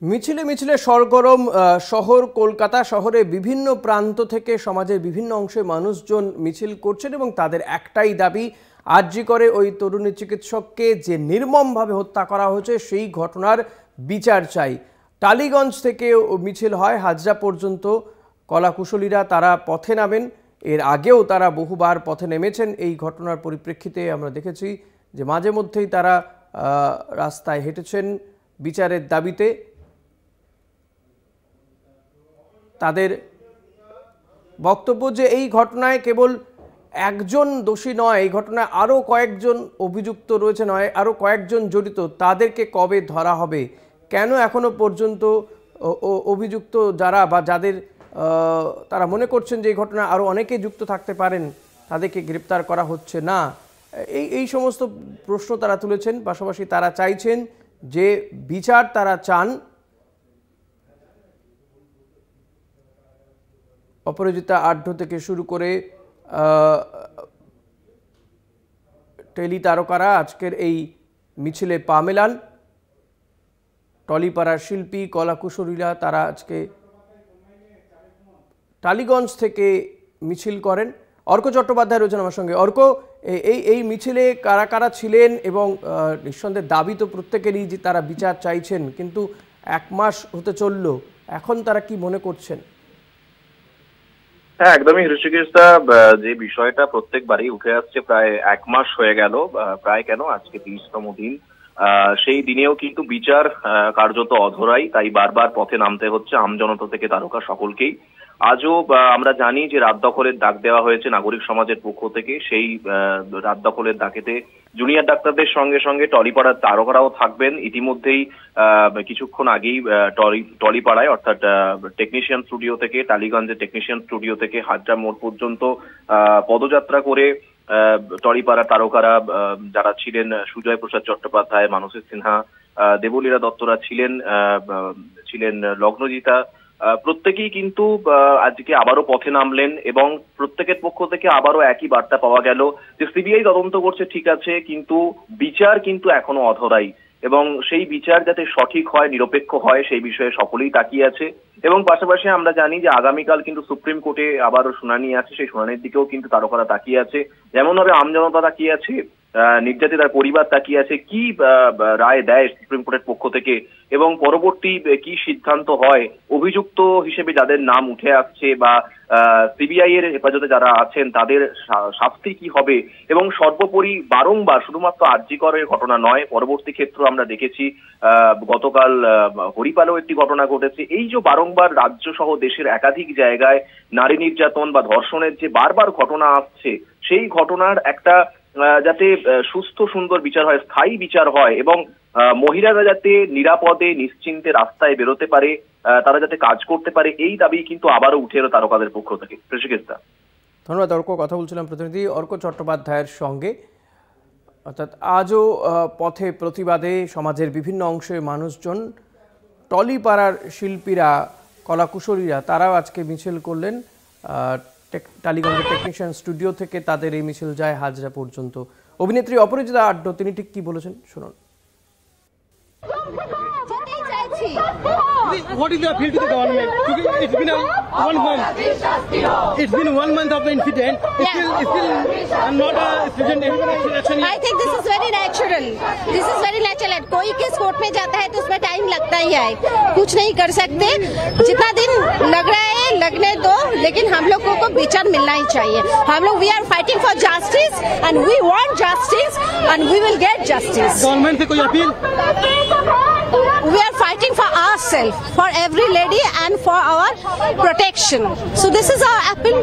মিছিলে মিছিলে সরগরম শহর কলকাতা শহরে বিভিন্ন প্রান্ত থেকে সমাজের বিভিন্ন অংশে মানুষজন মিছিল করছেন এবং তাদের একটাই দাবি আরজি করে ওই তরুণী চিকিৎসককে যে নির্মমভাবে হত্যা করা হয়েছে সেই ঘটনার বিচার চাই। টালিগঞ্জ থেকে মিছিল হয় হাজরা পর্যন্ত। কলাকুশলীরা তারা পথে নামেন, এর আগেও তারা বহুবার পথে নেমেছেন। এই ঘটনার পরিপ্রেক্ষিতে আমরা দেখেছি যে মাঝে মধ্যেই তারা রাস্তায় হেঁটেছেন বিচারের দাবিতে। তাদের বক্তব্য যে এই ঘটনায় কেবল একজন দোষী নয়, এই ঘটনায় আরও কয়েকজন অভিযুক্ত রয়েছে, নয় আরও কয়েকজন জড়িত। তাদেরকে কবে ধরা হবে, কেন এখনো পর্যন্ত অভিযুক্ত যারা বা যাদের তারা মনে করছেন যে এই ঘটনায় আরও অনেকে যুক্ত থাকতে পারেন তাদেরকে গ্রেপ্তার করা হচ্ছে না, এই সমস্ত প্রশ্ন তারা তুলেছেন। পাশাপাশি তারা চাইছেন যে বিচার তারা চান। অপরাজিতা আঢ্য থেকে শুরু করে টেলি তারকারা আজকের এই মিছিলে পা মেলান। টলিপাড়ার শিল্পী কলাকুশলীরা তারা আজকে টালিগঞ্জ থেকে মিছিল করেন। অর্ক চট্টোপাধ্যায় রয়েছেন আমার সঙ্গে। অর্ক, এই মিছিলে কারা কারা ছিলেন এবং নিঃসন্দেহে দাবি তো প্রত্যেকেরই যে তারা বিচার চাইছেন, কিন্তু 1 মাস হতে চলল, এখন তারা কি মনে করছেন? হ্যাঁ, একদমই হৃষিকেশদা, যে বিষয়টা প্রত্যেকবারই উঠে আসছে, প্রায় 1 মাস হয়ে গেল, প্রায় কেন আজকে 30তম দিন। সেই দিনেও কিন্তু বিচার কার্যত অধরাই, তাই বারবার পথে নামতে হচ্ছে আমজনতা থেকে তারকা সকলকেই। আজও আমরা জানি যে রাত দখলের ডাক দেওয়া হয়েছে নাগরিক সমাজের পক্ষ থেকে। সেই রাত দখলের ডাকেতে জুনিয়র ডাক্তারদের সঙ্গে সঙ্গে টলিপাড়ার তারকারাও থাকবেন। ইতিমধ্যেই কিছুক্ষণ আগেই টলিপাড়ায় অর্থাৎ টেকনিশিয়ান স্টুডিও থেকে, টালিগঞ্জের টেকনিশিয়ান স্টুডিও থেকে হাজরা মোড় পর্যন্ত পদযাত্রা করে টলিপাড়ার তারকারা যারা ছিলেন, সুজয় প্রসাদ চট্টোপাধ্যায়, মানসী সিনহা, দেবলীলা দত্তরা ছিলেন লগ্নজিতা, প্রত্যেকেই কিন্তু আজকে আবারও পথে নামলেন এবং প্রত্যেকের পক্ষ থেকে আবারও একই বার্তা পাওয়া গেল যে সিবিআই তদন্ত করছে ঠিক আছে, কিন্তু বিচার কিন্তু এখনো অধরাই এবং সেই বিচার যাতে সঠিক হয়, নিরপেক্ষ হয়, সেই বিষয়ে সকলেই তাকিয়ে আছে। এবং পাশাপাশি আমরা জানি যে আগামীকাল কিন্তু সুপ্রিম কোর্টে আবারও শুনানি আছে, সেই শুনানির দিকেও কিন্তু তারকারা তাকিয়ে আছে। যেমনভাবে আমজনতা তাকিয়ে আছে, নির্যাতিতার পরিবার তাকিয়ে আছে কি রায় দেয় সুপ্রিম কোর্টের পক্ষ থেকে এবং পরবর্তী কি সিদ্ধান্ত হয়, অভিযুক্ত হিসেবে যাদের নাম উঠে আসছে বা সিবিআই এর হেফাজতে যারা আছেন তাদের শাস্তি কি হবে। এবং সর্বোপরি বারংবার শুধুমাত্র আরজি করের ঘটনা নয়, পরবর্তী ক্ষেত্র আমরা দেখেছি গতকাল হরিপালেও একটি ঘটনা ঘটেছে। এই যে বারংবার রাজ্য সহ দেশের একাধিক জায়গায় নারী নির্যাতন বা ধর্ষণের যে বারবার ঘটনা আসছে, সেই ঘটনার একটা যাতে সুস্থ সুন্দর বিচার হয়, স্থায়ী বিচার হয় এবং মহিলারা যাতে নিরাপদে নিশ্চিন্তে রাস্তায় বেরোতে পারে, তারা যাতে কাজ করতে পারে, এই দাবি কিন্তু আবারও উঠে এলো তারকাদের পক্ষ থেকে। হৃষিকেশদা, ধন্যবাদ। অর্ক, কথা বলছিলাম প্রতিনিধি অর্ক চট্টোপাধ্যায়ের সঙ্গে। অর্থাৎ আজও পথে প্রতিবাদে সমাজের বিভিন্ন অংশের মানুষজন, টলিপাড়ার শিল্পীরা, কলাকুশলীরা তারাও আজকে মিছিল করলেন। টালিগঞ্জের টেকনিশিয়ান স্টুডিও থেকে তাদের এই মিছিল যায় হাজরা পর্যন্ত। অভিনেত্রী অপরাজিতা আঢ্য তিনি ঠিক কি বলেছেন শুনুন। What is your appeal to the government? It's been 1 month. It's been 1 month of the incident. It's still not a sufficient action. I think this is very natural. This is very natural. कोई case court में जाता है तो उसमें time लगता ही है, कुछ नहीं कर सकते। जितना दिन लग रहा है लगने दो, लेकिन हम लोगों को विचार मिलना ही चाहिए। हम लोग we are fighting for justice and we want justice and we will get justice. Government से कोई appeal? We are fighting for ourselves, for every lady and for our protection. So this is our appeal.